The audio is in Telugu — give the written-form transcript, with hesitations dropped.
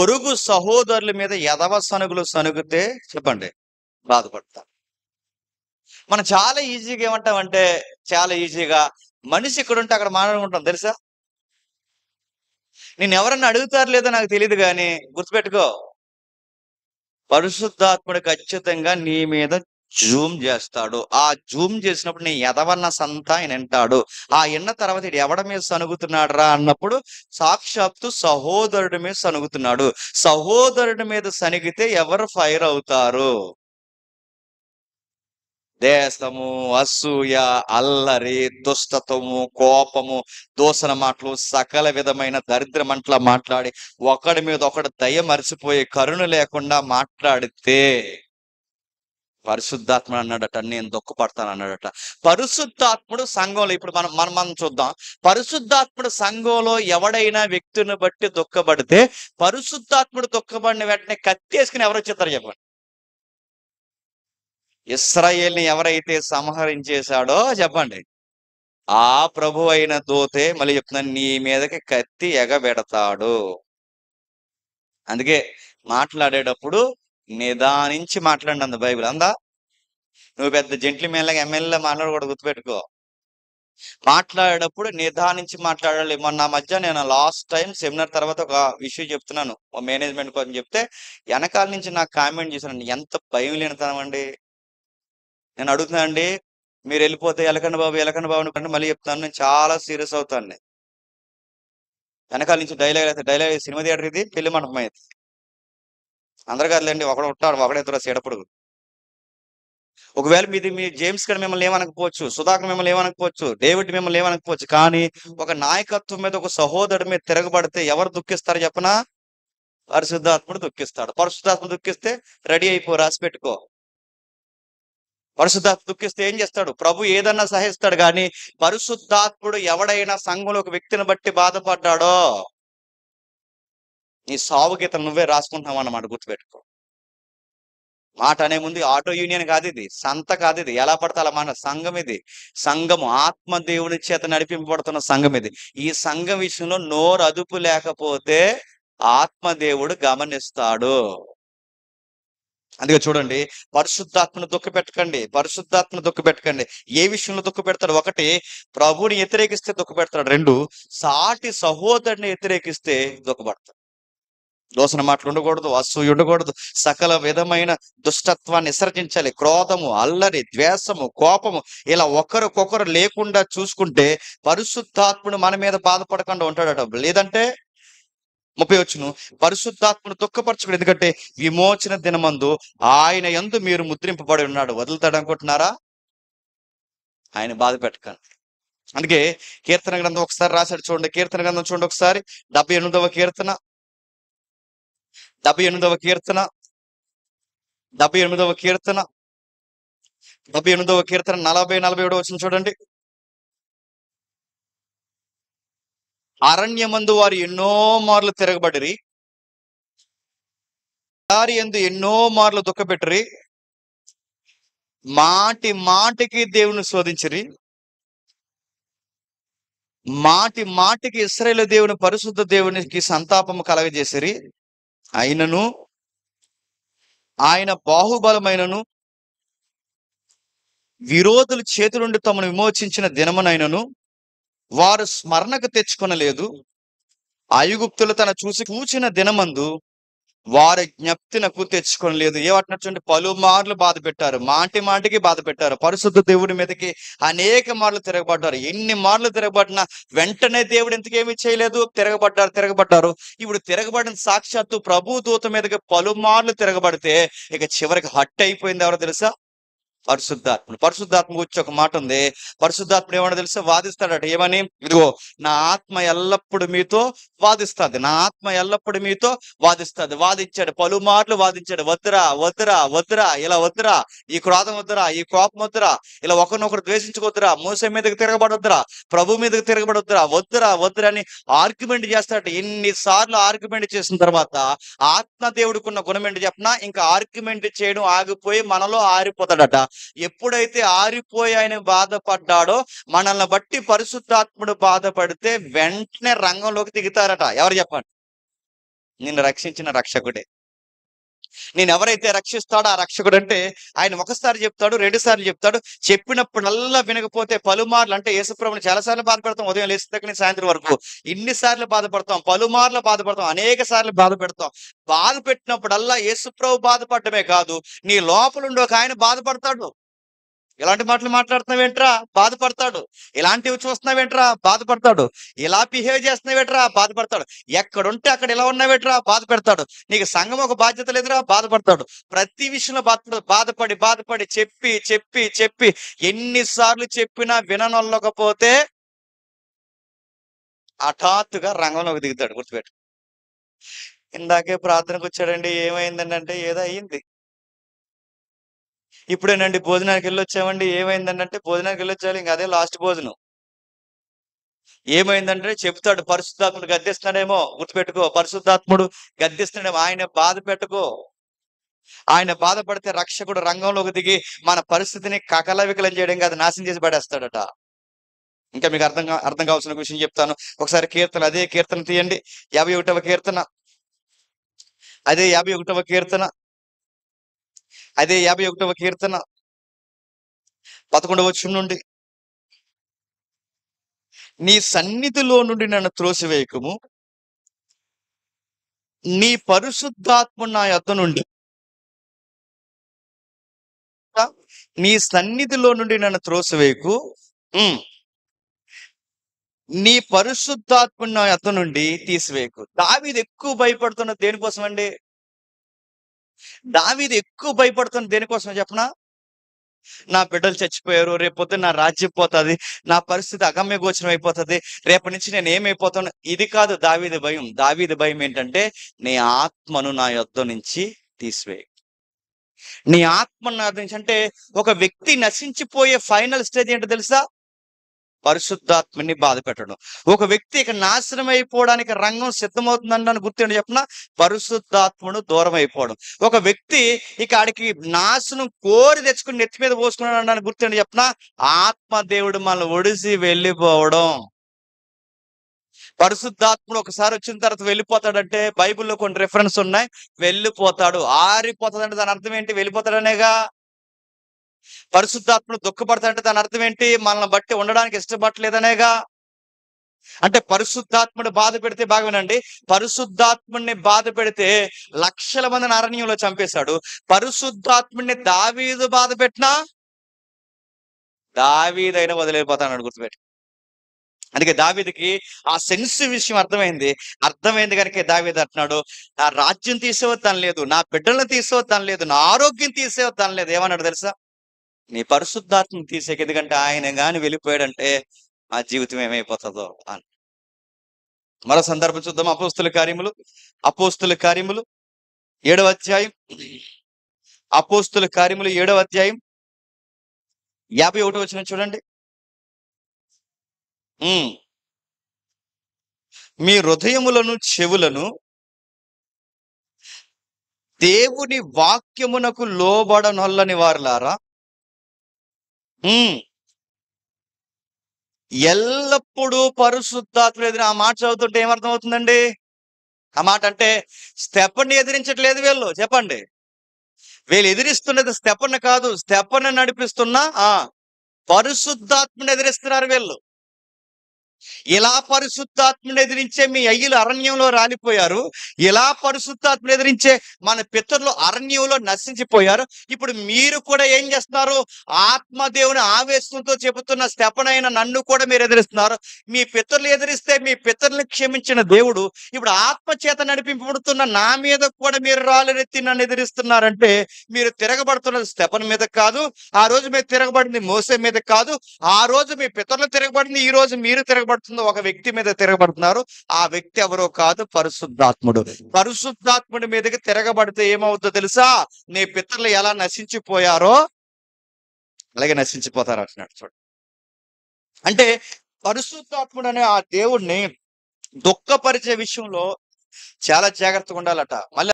పొరుగు సహోదరుల మీద ఎదవ సనుగులు సనుగితే చెప్పండి బాధపడతారు. మనం చాలా ఈజీగా ఏమంటామంటే, చాలా ఈజీగా మనిషి ఎక్కడుంటే అక్కడ మాట్లాడుకుంటాం తెలుసా? నిన్నెవరన్నా అడుగుతారో లేదో నాకు తెలీదు గానీ, గుర్తుపెట్టుకో, పరిశుద్ధాత్ముడు ఖచ్చితంగా నీ మీద జూమ్ జేస్తాడు. ఆ జూమ్ జేసినప్పుడు నీ ఎదవన్నసంతా ఆయనింటాడు. ఆ ఇన్న తర్వాత ఈడు ఎవడి మీద సనుగుతున్నాడురా అన్నప్పుడు, సాక్షాత్తు సహోదరుడి మీద సనుగుతున్నాడు. సహోదరుడి మీద సనిగితే ఎవరు ఫైర్ అవుతారు? దేశము, అసూయ, అల్లరి, దుష్టత్వము, కోపము, దూషణ మాటలు, సకల విధమైన దరిద్రమంట్లా మాట్లాడి, ఒకడి మీద ఒకడు దయ మరిచిపోయి, కరుణ లేకుండా మాట్లాడితే, పరిశుద్ధాత్ముడు అన్నాడట, నేను దుఃఖపడతాను అన్నాడట. పరిశుద్ధాత్ముడు సంఘంలో ఇప్పుడు మనం మనం మనం చూద్దాం. పరిశుద్ధాత్ముడు సంఘంలో ఎవడైనా వ్యక్తిని బట్టి దుఃఖపడితే, పరిశుద్ధాత్ముడు దుఃఖపడిన వెంటనే కత్తేసుకుని ఎవరు వచ్చేస్తారు చెప్పండి? ఇశ్రాయేలుని ఎవరైతే సంహరించేశాడో చెప్పండి, ఆ ప్రభు అయిన దూతే మళ్ళీ చెప్తున్నాను, నీ మీదకి కత్తి ఎగబెడతాడు. అందుకే మాట్లాడేటప్పుడు నిదానించి మాట్లాడండి అంది బైబిల్. అందా? నువ్వు పెద్ద జెంట్లమెన్ లాగా ఎమ్మెల్యేలా మాట్లాడకూడదు, గుర్తుపెట్టుకో. మాట్లాడేటప్పుడు నిదానించి మాట్లాడాలి. మొన్న మధ్య నేను లాస్ట్ టైం సెమినార్ తర్వాత ఒక విషయం చెప్తున్నాను, మేనేజ్మెంట్ కోసం చెప్తే, వెనకాల నుంచి నాకు కామెంట్ చేశానండి, ఎంత భయం లేనితనం అండి. నేను అడుగుతున్నా అండి, మీరు వెళ్ళిపోతే ఎలకండి బాబు అనుకుంటే మళ్ళీ చెప్తాను, నేను చాలా సీరియస్ అవుతాను. వెనకాల నుంచి డైలాగ్ సినిమా థియేటర్ ఇది, పెళ్లి మండపం ఇది. అందరు కాదులేండి, ఒకడు ఉంటాడు, ఒకడెదురు సేడప్పుడు. ఒకవేళ మీ జేమ్స్ గారు మిమ్మల్ని ఏమనకపోవచ్చు, సుధాకర్ మిమ్మల్ని ఏమనకపోవచ్చు, డేవిడ్ మిమ్మల్ని ఏమనకపోవచ్చు, కానీ ఒక నాయకత్వం మీద, ఒక సహోదరుడి మీద తిరగబడితే ఎవరు దుఃఖిస్తారు చెప్పనా? పరిశుద్ధాత్ముడు దుఃఖిస్తాడు. పరిశుద్ధాత్ముడు దుఃఖిస్తే రెడీ అయిపో, రాసి పెట్టుకో. పరిశుద్ధాత్మ దుఃఖిస్తే ఏం చేస్తాడు? ప్రభు ఏదన్నా సహిస్తాడు, కానీ పరిశుద్ధాత్ముడు ఎవడైనా సంఘంలో ఒక వ్యక్తిని బట్టి బాధపడ్డాడో, నీ సావు గీతలు నువ్వే రాసుకుంటున్నావు అన్నమాట, గుర్తుపెట్టుకో. మాట అనే ముందు ఆటో యూనియన్ కాదు ఇది, సంత కాదు ఇది, ఎలా పడితే అలా మాట. సంఘం ఇది. సంఘము ఆత్మ దేవుని చేత నడిపింపబడుతున్న సంఘం ఇది. ఈ సంఘం విషయంలో నోరు అదుపు లేకపోతే ఆత్మదేవుడు గమనిస్తాడు. అందుకే చూడండి, పరిశుద్ధాత్మను దుఃఖపెట్టకండి, పరిశుద్ధాత్మను దుఃఖపెట్టకండి. ఏ విషయంలో దుఃఖపెడతాడు? ఒకటి, ప్రభువుని వ్యతిరేకిస్తే దుఃఖపెడతాడు. రెండు, సాటి సహోదరుని వ్యతిరేకిస్తే దుఃఖపడతాడు. దూషణ మాటలు ఉండకూడదు, అసూయ ఉండకూడదు, సకల విధమైన దుష్టత్వాన్ని విసర్జించాలి. క్రోధము, అల్లరి, ద్వేషము, కోపము, ఇలా ఒకరికొకరు లేకుండా చూసుకుంటే పరిశుద్ధాత్ముడు మన మీద బాధపడకుండా ఉంటాడట. లేదంటే 30 పరిశుద్ధాత్మను దుఃఖపరచుకోడు, ఎందుకంటే విమోచన దినమందు ఆయన యందు మీరు ముద్రింపబడి ఉన్నాడు. వదులుతాడు అనుకుంటున్నారా? ఆయన బాధ పెట్టకండి. అందుకే కీర్తన గ్రంథం ఒకసారి రాశాడు చూడండి. కీర్తన గ్రంథం చూడండి ఒకసారి, 78వ కీర్తన, 78వ కీర్తన, 78వ కీర్తన, 78వ కీర్తన 40-41 వచనం చూడండి. అరణ్యమందు వారు ఎన్నో మార్లు తిరగబడిరి, దారి యందు ఎన్నో మార్లు దుఃఖపెట్టిరి, మాటి మాటికి దేవుని శోధించిరి, మాటి మాటికి ఇశ్రాయేలు దేవుని పరిశుద్ధ దేవునికి సంతాపము కలగజేసిరి. అయినను ఆయన బాహుబలమైనను విరోధుల చేతి నుండి తమను విమోచించిన దినమునైనను వారు స్మరణకు తెచ్చుకొనలేదు. ఐగుప్తులు తన చూచిన దినమందు వారి జ్ఞప్తినకు తెచ్చుకొనలేదు. ఏమంటున్నట్టు పలుమార్లు బాధ పెట్టారు, మాటి మాటికి బాధ పెట్టారు. పరిశుద్ధ దేవుడి మీదకి అనేక మార్లు తిరగబడ్డారు. ఎన్ని మార్లు తిరగబడినా వెంటనే దేవుడు ఎందుకేమీ చేయలేదు? తిరగబడ్డారు. ఇప్పుడు తిరగబడిన సాక్షాత్తు ప్రభు దూత మీదకి పలుమార్లు తిరగబడితే ఇక చివరికి హట్ అయిపోయింది ఎవరో తెలుసా? పరిశుద్ధాత్మ గురించి ఒక మాట ఉంది. పరిశుద్ధాత్ముడు ఏమన్నా తెలుసా? వాదిస్తాడట. ఏమని? ఇదిగో, నా ఆత్మ ఎల్లప్పుడు మీతో వాదిస్తుంది, నా ఆత్మ ఎల్లప్పుడు మీతో వాదిస్తుంది. వాదించాడు, పలుమార్లు వాదించాడు. వద్దురా, ఇలా వద్దురా, ఈ క్రోధం వద్దురా, ఈ కోపం వద్దురా, ఇలా ఒకరినొకరు ద్వేషించుకొద్దురా, మోసే మీదకి తిరగబడొద్దురా, ప్రభు మీదకి తిరగబడొద్దురా, వద్దురా అని ఆర్గ్యుమెంట్ చేస్తాడట. ఎన్నిసార్లు ఆర్గ్యుమెంట్ చేసిన తర్వాత ఆత్మ దేవుడికి ఉన్న గుణం ఏంటి చెప్పనా? ఇంకా ఆర్గ్యుమెంట్ చేయడం ఆగిపోయి మనలో ఆరిపోతాడట. ఎప్పుడైతే ఆరిపోయి ఆయన బాధపడ్డాడో, మనల్ని బట్టి పరిశుద్ధాత్ముడు బాధపడితే వెంటనే రంగంలోకి దిగుతారట. ఎవరు చెప్పండి? నిన్ను రక్షించిన రక్షకుడే. నేనెవరైతే రక్షిస్తాడో ఆ రక్షకుడు అంటే ఆయన ఒకసారి చెప్తాడు, 2 సార్లు చెప్తాడు. చెప్పినప్పుడల్లా వినకపోతే పలుమార్లు అంటే యేసుప్రభుని చాలా సార్లు బాధపెడతాం. ఉదయం లేచిన దగ్గర నుంచి సాయంత్రం వరకు. ఇన్ని సార్లు బాధపడతాం. పలుమార్లు బాధపడతాం. అనేక సార్లు బాధపెడతాం. బాధ పెట్టినప్పుడల్లా యేసుప్రభు బాధపడటమే కాదు, నీ లోపలుండి ఒక ఆయన బాధపడతాడు. ఇలాంటి మాటలు మాట్లాడుతున్నావేంట్రా? బాధపడతాడు. ఇలాంటివి చూస్తున్నావేంట్రా? బాధపడతాడు. ఇలా బిహేవ్ చేస్తున్నావేంట్రా? బాధపడతాడు. ఎక్కడుంటే అక్కడ ఇలా ఉన్నావేంట్రా? బాధపెడతాడు. నీకు సంఘం ఒక బాధ్యత లేదురా? బాధపడతాడు. ప్రతి విషయంలో బాధపడి బాధపడి చెప్పి చెప్పి చెప్పి ఎన్నిసార్లు చెప్పినా విననొల్లకపోతే హఠాత్తుగా రంగంలోకి దిగుతాడు. గుర్తుపెట్టు. ఇందాకే ప్రార్థనకు వచ్చాడండి, ఏమైందండి అంటే ఏదో అయ్యింది. ఇప్పుడేనండి భోజనానికి వెళ్ళొచ్చామండి, ఏమైందండి అంటే భోజనానికి వెళ్ళొచ్చాలి, ఇంక అదే లాస్ట్ భోజనం. ఏమైందంటే చెప్తాడు, పరిశుద్ధాత్ముడు గద్దిస్తున్నాడేమో, గుర్తుపెట్టుకో. పరిశుద్ధాత్ముడు గద్దిస్తున్నాడేమో. ఆయన బాధ పెట్టుకో. ఆయన బాధపడితే రక్షకుడు రంగంలోకి దిగి మన పరిస్థితిని కకలవికలం చేయడం కాదు, నాశనం చేసి పడేస్తాడట. ఇంకా మీకు అర్థం కావాల్సిన విషయం చెప్తాను. ఒకసారి కీర్తన, అదే కీర్తన తీయండి. 51వ కీర్తన, అదే 51వ కీర్తన, అదే 51వ కీర్తన 11వ వచనం నుండి. నీ సన్నిధిలో నుండి నన్ను త్రోసివేయకుము, నీ పరిశుద్ధాత్మ నా యొద్ద నుండి, నీ సన్నిధిలో నుండి నన్ను త్రోసివేయకు. ఉమ్, నీ పరిశుద్ధాత్మ నా యొద్ద నుండి తీసివేయకు. దావీదు ఎక్కువ భయపడుతున్న దేనికోసం అండి? దావీదు ఎక్కువ భయపడుతున్న దేనికోసం చెప్పనా? నా బిడ్డలు చచ్చిపోయారు, రేపొద్దున నా రాజ్యం పోతుంది, నా పరిస్థితి అగమ్య గోచరం అయిపోతుంది, రేపటి నుంచి నేను ఏమైపోతాను, ఇది కాదు దావీదు భయం. దావీదు భయం ఏంటంటే, నీ ఆత్మను నా యొద్ద నుంచి తీసివేయి. నీ ఆత్మను నా యొద్ద నుంచి అంటే, ఒక వ్యక్తి నశించిపోయే ఫైనల్ స్టేజ్ ఏంటో తెలుసా? పరిశుద్ధాత్మని బాధ పెట్టడం. ఒక వ్యక్తి ఇక నాశనం అయిపోవడానికి రంగం సిద్ధమవుతుందని గుర్తుండి చెప్పిన, పరిశుద్ధాత్మను దూరం అయిపోవడం. ఒక వ్యక్తి ఇక ఆడికి నాశనం కోరి తెచ్చుకుని నెత్తి మీద పోసుకున్నాడు గుర్తుండి చెప్పిన, ఆత్మదేవుడు మనల్ని ఒడిసి వెళ్ళిపోవడం. పరిశుద్ధాత్ముడు ఒకసారి వచ్చిన తర్వాత వెళ్ళిపోతాడంటే బైబిల్లో కొన్ని రిఫరెన్స్ ఉన్నాయి. వెళ్ళిపోతాడు, ఆరిపోతాడంటే దాని అర్థం ఏంటి? వెళ్ళిపోతాడనేగా. పరిశుద్ధాత్ముడు దుఃఖపడతాడంటే దాని అర్థం ఏంటి? మనల్ని బట్టి ఉండడానికి ఇష్టపడలేదనేగా. అంటే పరిశుద్ధాత్ముడు బాధ పెడితే, బాగా వినండి, పరిశుద్ధాత్ముడిని బాధ పెడితే లక్షల మందిని అరణ్యంలో చంపేశాడు. పరిశుద్ధాత్ముడిని దావీదు బాధ పెట్టినా దావీదైనా వదిలేపోతాడు. గుర్తుపెట్టి. అందుకే దావీదుకి ఆ సెన్సిటివ్ విషయం అర్థమైంది కనుక దావీదు అంటున్నాడు, నా రాజ్యం తీసేవద్దని లేదు, నా బిడ్డలను తీసేవద్దని లేదు, నా ఆరోగ్యం తీసేవద్దని లేదు. ఏమన్నాడు తెలుసా? నీ పరిశుద్ధాత్మను తీసేకి, ఎందుకంటే ఆయన గాని వెళ్ళిపోయాడంటే ఆ జీవితం ఏమైపోతుందో అని. మరో సందర్భం చూద్దాం. అపోస్తుల కార్యములు 7వ అధ్యాయం, అపోస్తుల కార్యములు 7వ అధ్యాయం 51వ వచనం చూడండి. మీ హృదయములను చెవులను దేవుని వాక్యమునకు లోబడనొల్లని వారులారా, ఎల్లప్పుడూ పరిశుద్ధాత్మ ఎదురు. ఆ మాట చదువుతుంటే ఏమర్థం అవుతుందండి? ఆ మాట అంటే స్టెఫన్ని ఎదిరించట్లేదు వీళ్ళు. చెప్పండి. వీళ్ళు ఎదిరిస్తున్నది స్టెఫన్ కాదు, స్టెఫన్ నడిపిస్తున్న పరిశుద్ధాత్మని ఎదిరిస్తున్నారు వీళ్ళు. ఇలా పరిశుద్ధాత్మని ఎదిరించే మీ అయ్యలు అరణ్యంలో రాలిపోయారు. ఇలా పరిశుద్ధాత్మని ఎదిరించే మన పితరులు అరణ్యంలో నశించిపోయారు. ఇప్పుడు మీరు కూడా ఏం చేస్తున్నారు? ఆత్మదేవుని ఆవేశంతో చెబుతున్న స్టెఫనైన నన్ను కూడా మీరు ఎదిరిస్తున్నారు. మీ పితరులు ఎదిరిస్తే మీ పితరులను క్షమించిన దేవుడు ఇప్పుడు ఆత్మచేత నడిపింపబడుతున్న నా మీద కూడా మీరు రాళ్ళెత్తి నన్ను ఎదిరిస్తున్నారంటే, మీరు తిరగబడుతున్నది స్టెఫన్ మీద కాదు, ఆ రోజు మీరు తిరగబడింది మోసే మీద కాదు, ఆ రోజు మీ పితరులు తిరగబడింది, ఈ రోజు మీరు తిరగబడుతుంది ఒక వ్యక్తి మీద తిరగబడుతున్నారు. ఆ వ్యక్తి ఎవరో కాదు, పరిశుద్ధాత్ముడు. పరిశుద్ధాత్ముడి మీదకి తిరగబడితే ఏమవుతుందో తెలుసా? నీ పితరులు ఎలా నశించిపోయారో అలాగే నశించిపోతారు అంటున్నాడు. చూడు, అంటే పరిశుద్ధాత్ముడు అనే ఆ దేవుడిని దుఃఖపరిచే విషయంలో చాలా జాగ్రత్తగా ఉండాలట. మళ్ళీ